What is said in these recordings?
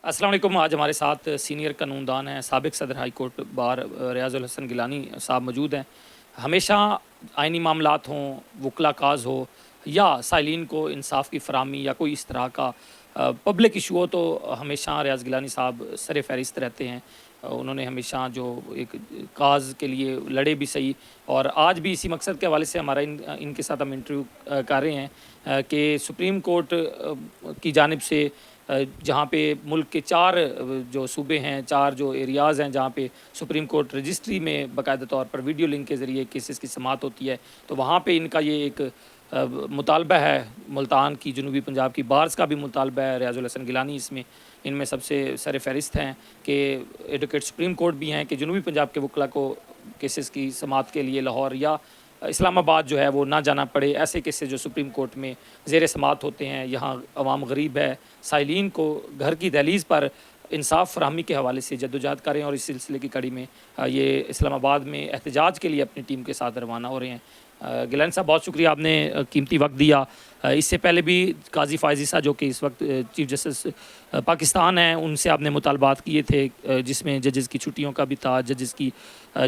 السلام علیکم. آج ہمارے ساتھ سینئر قانون ہیں, سابق صدر ہائی کورٹ بار ریاض الحسن گیلانی صاحب موجود ہیں. ہمیشہ آئینی معاملات ہوں, وکلا کاز ہو یا سائلین کو انصاف کی فراہمی یا کوئی اس طرح کا پبلک ایشو ہو, تو ہمیشہ ریاض گیلانی صاحب سر فہرست رہتے ہیں. انہوں نے ہمیشہ جو ایک کاز کے لیے لڑے بھی صحیح, اور آج بھی اسی مقصد کے حوالے سے ہمارا ان کے ساتھ ہم انٹرویو کر رہے ہیں کہ سپریم کورٹ کی جانب سے جہاں پہ ملک کے 4 جو صوبے ہیں, 4 جو ایریاز ہیں جہاں پہ سپریم کورٹ رجسٹری میں باقاعدہ طور پر ویڈیو لنک کے ذریعے کیسز کی سماعت ہوتی ہے, تو وہاں پہ ان کا یہ ایک مطالبہ ہے. ملتان کی, جنوبی پنجاب کی بارز کا بھی مطالبہ ہے. ریاض الحسن گیلانی ان میں سب سے سر فہرست ہیں کہ ایڈوکیٹ سپریم کورٹ بھی ہیں کہ جنوبی پنجاب کے وکلا کو کیسز کی سماعت کے لیے لاہور یا اسلام آباد جو ہے وہ نہ جانا پڑے. ایسے کیسز جو سپریم کورٹ میں زیر سماعت ہوتے ہیں, یہاں عوام غریب ہے, سائلین کو گھر کی دہلیز پر انصاف فراہمی کے حوالے سے جدوجہد کریں, اور اس سلسلے کی کڑی میں یہ اسلام آباد میں احتجاج کے لیے اپنی ٹیم کے ساتھ روانہ ہو رہے ہیں. گیلانی صاحب, بہت شکریہ, آپ نے قیمتی وقت دیا. اس سے پہلے بھی قاضی فائز عیسیٰ جو کہ اس وقت چیف جسٹس پاکستان ہیں, ان سے آپ نے مطالبات کیے تھے, جس میں ججز کی چھٹیوں کا بھی تھا, ججز کی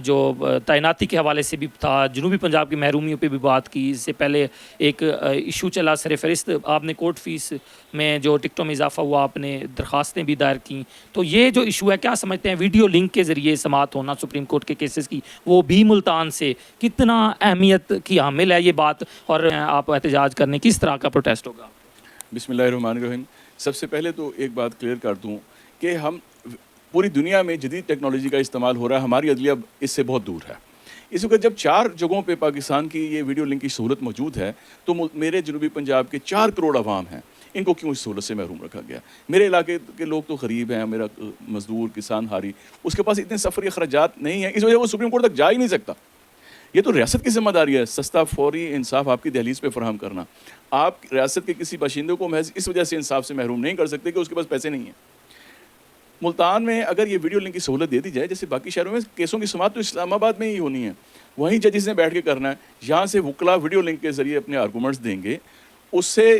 جو تعیناتی کے حوالے سے بھی تھا, جنوبی پنجاب کی محرومیوں پہ بھی بات کی. اس سے پہلے ایک ایشو چلا سر فہرست, آپ نے کورٹ فیس میں جو ٹکٹوں میں اضافہ ہوا, آپ نے درخواستیں بھی دائر کیں. تو یہ جو ایشو ہے, کیا سمجھتے ہیں ویڈیو لنک کے ذریعے سماعت ہونا سپریم کورٹ کے کیسز کی, وہ بھی ملتان سے کتنا اہمیت کی حامل ہے یہ بات, اور آپ احتجاج کرنے کس طرح کا پروٹیسٹ ہوگا؟ بسم اللہ الرحمن الرحیم. سب سے پہلے تو ایک بات کلیئر کر دوں کہ ہم پوری دنیا میں جدید ٹیکنالوجی کا استعمال ہو رہا ہے, ہماری عدلیہ اس سے بہت دور ہے. اس وقت جب 4 جگہوں پہ پاکستان کی یہ ویڈیو لنک کی سہولت موجود ہے, تو میرے جنوبی پنجاب کے 4 کروڑ عوام ہیں, ان کو کیوں اس سہولت سے محروم رکھا گیا؟ میرے علاقے کے لوگ تو غریب ہیں, میرا مزدور کسان ہاری, اس کے پاس اتنے سفری اخراجات نہیں ہیں, اس وجہ وہ سپریم کورٹ تک جا ہی نہیں سکتا. یہ تو ریاست کی ذمہ داری ہے سستا فوری انصاف آپ کی دہلیز پہ فراہم کرنا. آپ ریاست کے کسی باشندے کو محض اس وجہ سے انصاف سے محروم نہیں کر سکتے کہ اس کے پاس پیسے نہیں ہیں. ملتان میں اگر یہ ویڈیو لنک کی سہولت دے دی جائے, جیسے باقی شہروں میں کیسوں کی سماعت تو اسلام آباد میں ہی ہونی ہے, وہیں ججز نے بیٹھ کے کرنا ہے. یہاں سے وکلا ویڈیو لنک کے ذریعے اپنے آرگومنٹس دیں گے, اس سے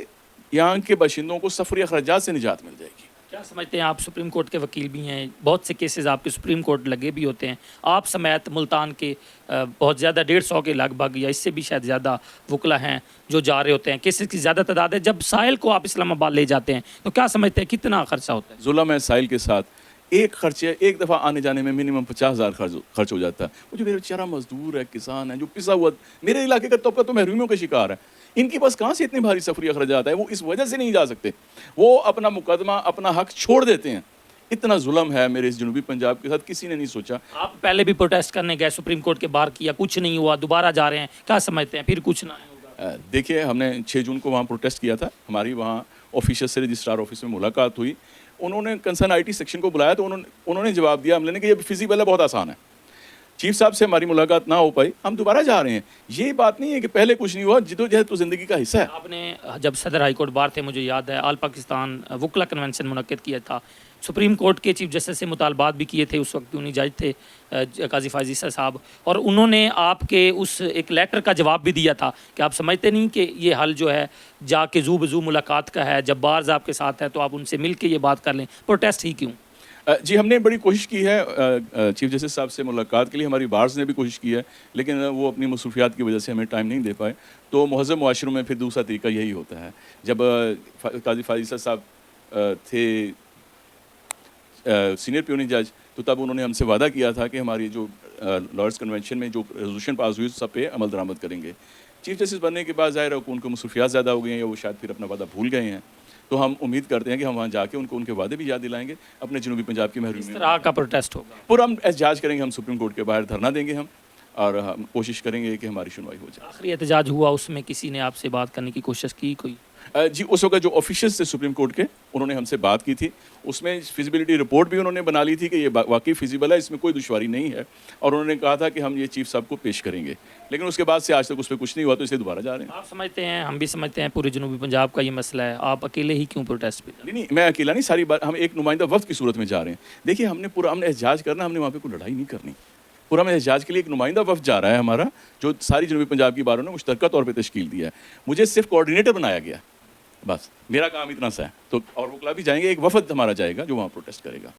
یہاں کے باشندوں کو سفری اخراجات سے نجات مل جائے گی. کیا سمجھتے ہیں, آپ سپریم کورٹ کے وکیل بھی ہیں, بہت سے کیسز آپ کے سپریم کورٹ لگے بھی ہوتے ہیں, آپ سمیت ملتان کے بہت زیادہ 150 کے لگ بھگ یا اس سے بھی شاید زیادہ وکلا ہیں جو جا رہے ہوتے ہیں, کیسز کی زیادہ تعداد ہے. جب سائل کو آپ اسلام آباد لے جاتے ہیں تو کیا سمجھتے ہیں کتنا خرچہ ہوتا ہے؟ ظلم ہے سائل کے ساتھ. ایک دفعہ آنے جانے میں منیمم 50,000 خرچ ہو جاتا ہے. وہ جو میرا بیچارہ مزدور ہے, کسان ہے, جو پسا ہوا, میرے علاقے کا طبقہ تو محرومیوں کا شکار ہے, ان کے پاس کہاں سے اتنے بھاری سفری اخراجات ہے؟ وہ اس وجہ سے نہیں جا سکتے, وہ اپنا مقدمہ اپنا حق چھوڑ دیتے ہیں. اتنا ظلم ہے میرے اس جنوبی پنجاب کے ساتھ, کسی نے نہیں سوچا. آپ پہلے بھی پروٹیسٹ کرنے گئے سپریم کورٹ کے باہر, کیا کچھ نہیں ہوا, دوبارہ جا رہے ہیں, کیا سمجھتے ہیں پھر کچھ نہ ہوگا؟ دیکھیے, ہم نے 6 جون کو وہاں پروٹیسٹ کیا تھا, ہماری وہاں آفیشل سے رجسٹرار آفس میں ملاقات ہوئی. انہوں نے کنسرن آئی ٹی سیکشن کو بلایا, تو انہوں نے جواب دیا ہم نے کہ یہ فیزیبل ہے, بہت آسان ہے. چیف صاحب سے ہماری ملاقات نہ ہو پائی, ہم دوبارہ جا رہے ہیں. یہ بات نہیں ہے کہ پہلے کچھ نہیں ہوا, جدوجہد تو زندگی کا حصہ ہے. آپ نے جب صدر ہائی کورٹ بار تھے, مجھے یاد ہے, آل پاکستان وکلا کنونشن منعقد کیا تھا, سپریم کورٹ کے چیف جسٹس سے مطالبات بھی کیے تھے, اس وقت انہیں جج تھے قاضی فائز عیسیٰ صاحب, اور انہوں نے آپ کے اس ایک لیٹر کا جواب بھی دیا تھا کہ آپ سمجھتے نہیں کہ یہ حل جو ہے جا کے زو بزو ملاقات کا ہے, جب بارز آپ کے ساتھ ہے تو آپ ان سے مل کے یہ بات کر لیں, پروٹیسٹ ہی کیوں؟ جی, ہم نے بڑی کوشش کی ہے چیف جسٹس صاحب سے ملاقات کے لیے, ہماری بارز نے بھی کوشش کی ہے, لیکن وہ اپنی مصروفیات کی وجہ سے ہمیں ٹائم نہیں دے پائے. تو مہذب معاشروں میں پھر دوسرا طریقہ یہی ہوتا ہے. جب قاضی فائز عیسیٰ صاحب تھے سینئر پیونی جج, تو تب انہوں نے ہم سے وعدہ کیا تھا کہ ہماری جو لارڈز کنونشن میں جو ریزولوشن پاس ہوئی سب پہ عمل درآمد کریں گے. چیف جسٹس بننے کے بعد ظاہر ہے کہ ان کو مصروفیات زیادہ ہو گئی ہیں, یا وہ شاید پھر اپنا وعدہ بھول گئے ہیں. تو ہم امید کرتے ہیں کہ ہم وہاں جا کے ان کو ان کے وعدے بھی یاد دلائیں گے, اپنے جنوبی پنجاب کی محرومی. اس طرح کا پروٹیسٹ ہوگا پورا ہم احتجاج کریں گے, ہم سپریم کورٹ کے باہر دھرنا دیں گے ہم, اور ہم کوشش کریں گے کہ ہماری سنوائی ہو جائے. آخری احتجاج ہوا, اس میں کسی نے آپ سے بات کرنے کی کوشش کی کوئی؟ جی, اس وقت جو آفیشلز تھے سپریم کورٹ کے, انہوں نے ہم سے بات کی تھی. اس میں فیزیبلٹی رپورٹ بھی انہوں نے بنا لی تھی کہ یہ واقعی فیزیبل ہے, اس میں کوئی دشواری نہیں ہے, اور انہوں نے کہا تھا کہ ہم یہ چیف صاحب کو پیش کریں گے. لیکن اس کے بعد سے آج تک اس پہ کچھ نہیں ہوا, تو اس لیے دوبارہ جا رہے ہیں. آپ سمجھتے ہیں, ہم بھی سمجھتے ہیں, پورے جنوبی پنجاب کا یہ مسئلہ ہے, آپ اکیلے ہی کیوں پروٹیسٹ پہ؟ نہیں, میں اکیلا نہیں, ساری بات, ہم ایک نمائندہ وفد کی صورت میں جا رہے ہیں. دیکھیے, ہم نے احتجاج کرنا, ہم نے وہاں پہ کوئی لڑائی نہیں کرنی. پورا ہم احتجاج کے لیے ایک نمائندہ وفد جا رہا ہے ہمارا, جو ساری جنوبی پنجاب کی باروں نے مشترکہ طور پہ تشکیل دیا ہے. مجھے صرف کوآرڈینیٹر بنایا گیا, بس میرا کام اتنا سا ہے. تو اور وکلا بھی جائیں گے, ایک وفد ہمارا جائے گا جو وہاں پروٹیسٹ کرے گا.